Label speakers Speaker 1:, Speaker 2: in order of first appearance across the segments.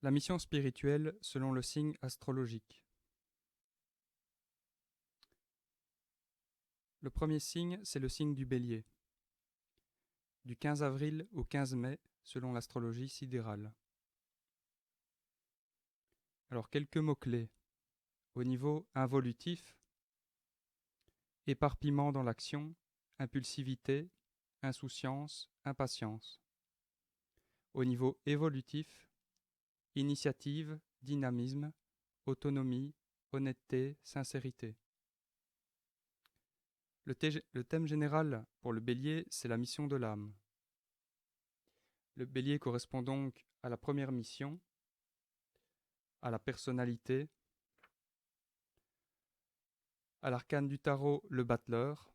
Speaker 1: La mission spirituelle selon le signe astrologique. Le premier signe, c'est le signe du Bélier, du 15 avril au 15 mai selon l'astrologie sidérale. Alors quelques mots-clés. Au niveau involutif, éparpillement dans l'action, impulsivité, insouciance, impatience. Au niveau évolutif, initiative, dynamisme, autonomie, honnêteté, sincérité. Le thème général pour le Bélier, c'est la mission de l'âme. Le Bélier correspond donc à la première mission, à la personnalité, à l'arcane du tarot, le battleur,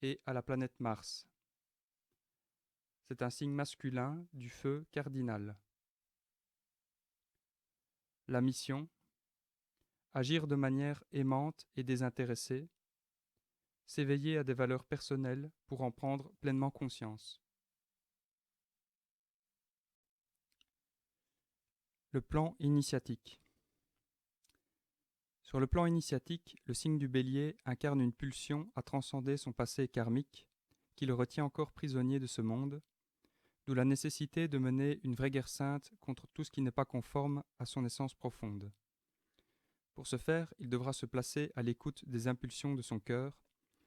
Speaker 1: et à la planète Mars. C'est un signe masculin du feu cardinal. La mission, agir de manière aimante et désintéressée, s'éveiller à des valeurs personnelles pour en prendre pleinement conscience. Le plan initiatique. Sur le plan initiatique, le signe du Bélier incarne une pulsion à transcender son passé karmique qui le retient encore prisonnier de ce monde, d'où la nécessité de mener une vraie guerre sainte contre tout ce qui n'est pas conforme à son essence profonde. Pour ce faire, il devra se placer à l'écoute des impulsions de son cœur,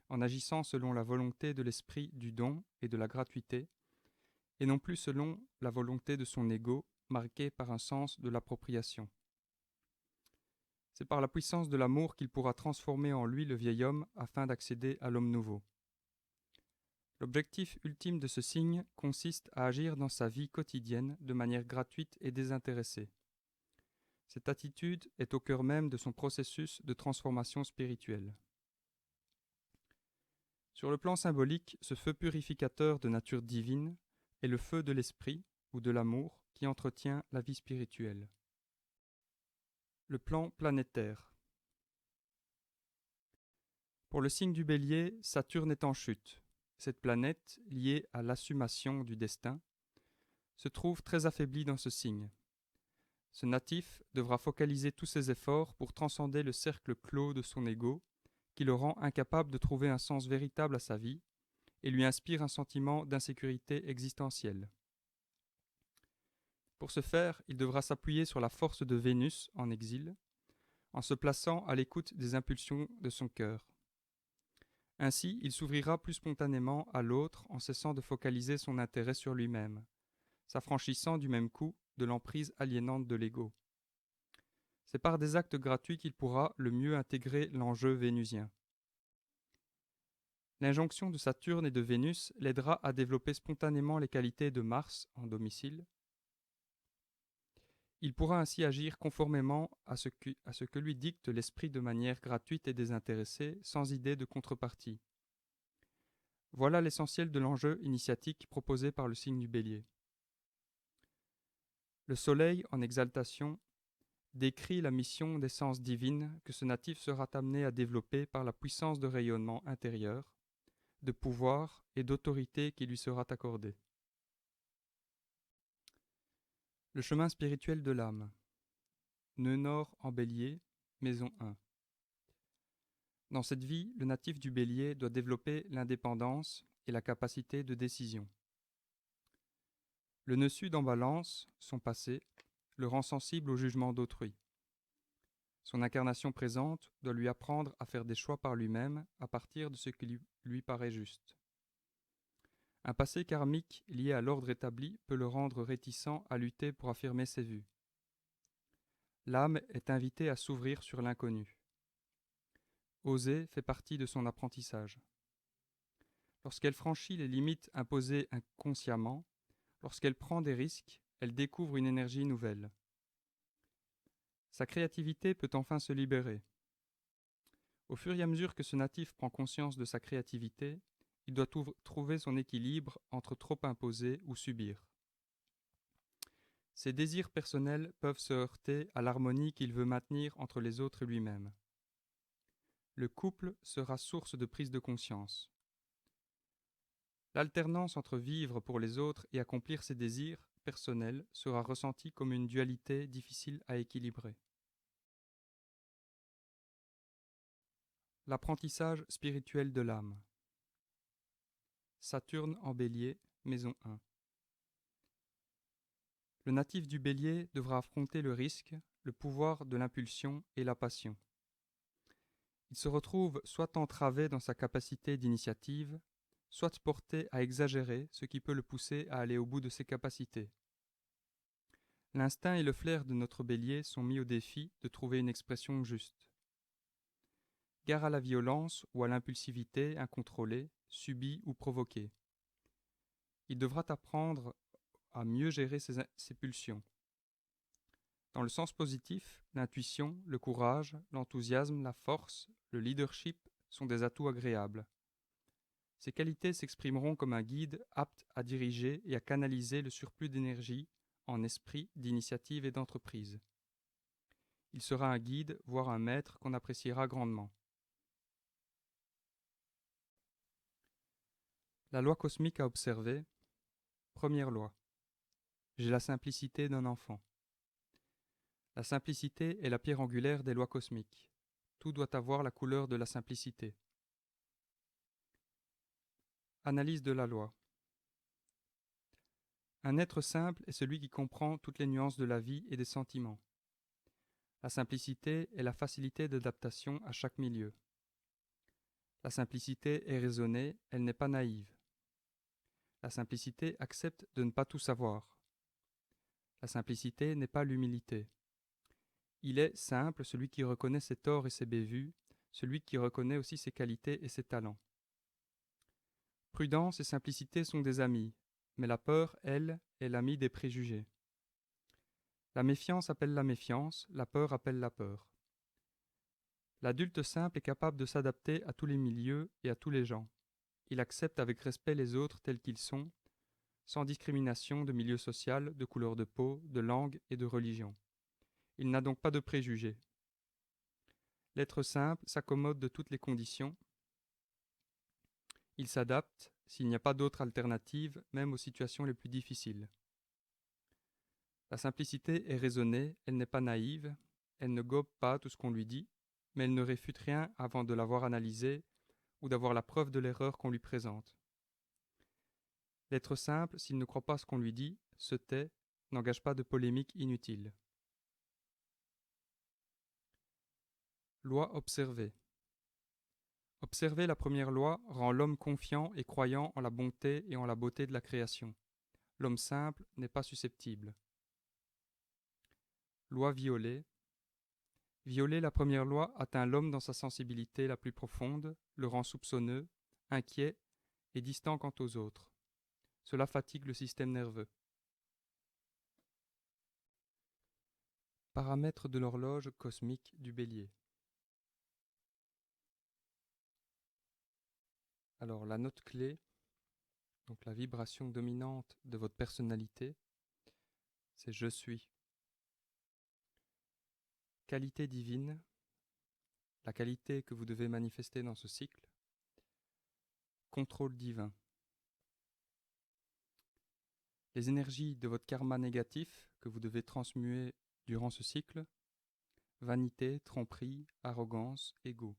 Speaker 1: en agissant selon la volonté de l'esprit du don et de la gratuité, et non plus selon la volonté de son ego, marqué par un sens de l'appropriation. C'est par la puissance de l'amour qu'il pourra transformer en lui le vieil homme afin d'accéder à l'homme nouveau. L'objectif ultime de ce signe consiste à agir dans sa vie quotidienne de manière gratuite et désintéressée. Cette attitude est au cœur même de son processus de transformation spirituelle. Sur le plan symbolique, ce feu purificateur de nature divine est le feu de l'esprit ou de l'amour qui entretient la vie spirituelle. Le plan planétaire. Pour le signe du Bélier, Saturne est en chute. Cette planète, liée à l'assumation du destin, se trouve très affaiblie dans ce signe. Ce natif devra focaliser tous ses efforts pour transcender le cercle clos de son ego, qui le rend incapable de trouver un sens véritable à sa vie et lui inspire un sentiment d'insécurité existentielle. Pour ce faire, il devra s'appuyer sur la force de Vénus en exil, en se plaçant à l'écoute des impulsions de son cœur. Ainsi, il s'ouvrira plus spontanément à l'autre en cessant de focaliser son intérêt sur lui-même, s'affranchissant du même coup de l'emprise aliénante de l'ego. C'est par des actes gratuits qu'il pourra le mieux intégrer l'enjeu vénusien. L'injonction de Saturne et de Vénus l'aidera à développer spontanément les qualités de Mars en domicile. Il pourra ainsi agir conformément à ce que lui dicte l'esprit de manière gratuite et désintéressée, sans idée de contrepartie. Voilà l'essentiel de l'enjeu initiatique proposé par le signe du Bélier. Le Soleil, en exaltation, décrit la mission d'essence divine que ce natif sera amené à développer par la puissance de rayonnement intérieur, de pouvoir et d'autorité qui lui sera accordée. Le chemin spirituel de l'âme. Nœud nord en Bélier, maison 1. Dans cette vie, le natif du Bélier doit développer l'indépendance et la capacité de décision. Le nœud sud en Balance, son passé, le rend sensible au jugement d'autrui. Son incarnation présente doit lui apprendre à faire des choix par lui-même à partir de ce qui lui paraît juste. Un passé karmique lié à l'ordre établi peut le rendre réticent à lutter pour affirmer ses vues. L'âme est invitée à s'ouvrir sur l'inconnu. Oser fait partie de son apprentissage. Lorsqu'elle franchit les limites imposées inconsciemment, lorsqu'elle prend des risques, elle découvre une énergie nouvelle. Sa créativité peut enfin se libérer. Au fur et à mesure que ce natif prend conscience de sa créativité, il doit trouver son équilibre entre trop imposer ou subir. Ses désirs personnels peuvent se heurter à l'harmonie qu'il veut maintenir entre les autres et lui-même. Le couple sera source de prise de conscience. L'alternance entre vivre pour les autres et accomplir ses désirs personnelle sera ressentie comme une dualité difficile à équilibrer. L'apprentissage spirituel de l'âme. Saturne en Bélier, maison 1. Le natif du Bélier devra affronter le risque, le pouvoir de l'impulsion et la passion. Il se retrouve soit entravé dans sa capacité d'initiative, soit porté à exagérer, ce qui peut le pousser à aller au bout de ses capacités. L'instinct et le flair de notre Bélier sont mis au défi de trouver une expression juste. Gare à la violence ou à l'impulsivité incontrôlée, subie ou provoquée. Il devra apprendre à mieux gérer ses pulsions. Dans le sens positif, l'intuition, le courage, l'enthousiasme, la force, le leadership sont des atouts agréables. Ces qualités s'exprimeront comme un guide apte à diriger et à canaliser le surplus d'énergie en esprit, d'initiative et d'entreprise. Il sera un guide, voire un maître qu'on appréciera grandement. La loi cosmique à observer. Première loi. J'ai la simplicité d'un enfant. La simplicité est la pierre angulaire des lois cosmiques. Tout doit avoir la couleur de la simplicité. Analyse de la loi. Un être simple est celui qui comprend toutes les nuances de la vie et des sentiments. La simplicité est la facilité d'adaptation à chaque milieu. La simplicité est raisonnée, elle n'est pas naïve. La simplicité accepte de ne pas tout savoir. La simplicité n'est pas l'humilité. Il est simple celui qui reconnaît ses torts et ses bévues, celui qui reconnaît aussi ses qualités et ses talents. Prudence et simplicité sont des amis, mais la peur, elle, est l'amie des préjugés. La méfiance appelle la méfiance, la peur appelle la peur. L'adulte simple est capable de s'adapter à tous les milieux et à tous les gens. Il accepte avec respect les autres tels qu'ils sont, sans discrimination de milieu social, de couleur de peau, de langue et de religion. Il n'a donc pas de préjugés. L'être simple s'accommode de toutes les conditions. Il s'adapte, s'il n'y a pas d'autre alternative, même aux situations les plus difficiles. La simplicité est raisonnée, elle n'est pas naïve, elle ne gobe pas tout ce qu'on lui dit, mais elle ne réfute rien avant de l'avoir analysé ou d'avoir la preuve de l'erreur qu'on lui présente. L'être simple, s'il ne croit pas ce qu'on lui dit, se tait, n'engage pas de polémique inutile. Loi observée. Observer la première loi rend l'homme confiant et croyant en la bonté et en la beauté de la création. L'homme simple n'est pas susceptible. Loi violée. Violer la première loi atteint l'homme dans sa sensibilité la plus profonde, le rend soupçonneux, inquiet et distant quant aux autres. Cela fatigue le système nerveux. Paramètres de l'horloge cosmique du Bélier. Alors la note clé, donc la vibration dominante de votre personnalité, c'est je suis. Qualité divine, la qualité que vous devez manifester dans ce cycle. Contrôle divin. Les énergies de votre karma négatif que vous devez transmuer durant ce cycle. Vanité, tromperie, arrogance, ego.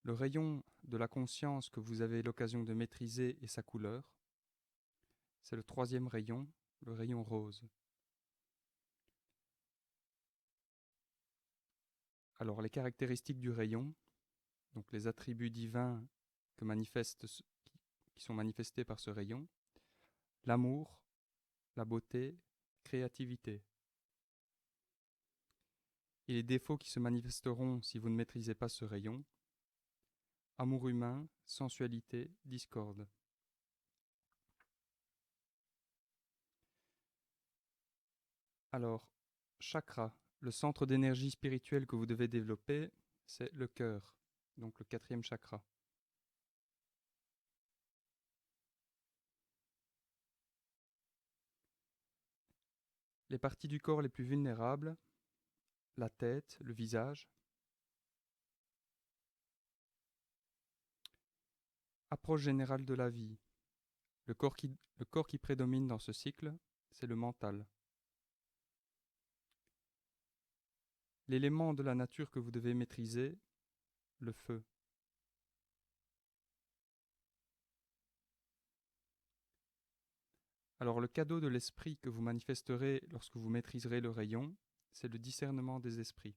Speaker 1: Le rayon de la conscience que vous avez l'occasion de maîtriser et sa couleur, c'est le troisième rayon, le rayon rose. Alors les caractéristiques du rayon, donc les attributs divins qui sont manifestés par ce rayon, l'amour, la beauté, créativité. Et les défauts qui se manifesteront si vous ne maîtrisez pas ce rayon, amour humain, sensualité, discorde. Alors, chakra, le centre d'énergie spirituelle que vous devez développer, c'est le cœur, donc le quatrième chakra. Les parties du corps les plus vulnérables, la tête, le visage. Approche générale de la vie, Le corps qui prédomine dans ce cycle, c'est le mental. L'élément de la nature que vous devez maîtriser, le feu. Alors le cadeau de l'esprit que vous manifesterez lorsque vous maîtriserez le rayon, c'est le discernement des esprits.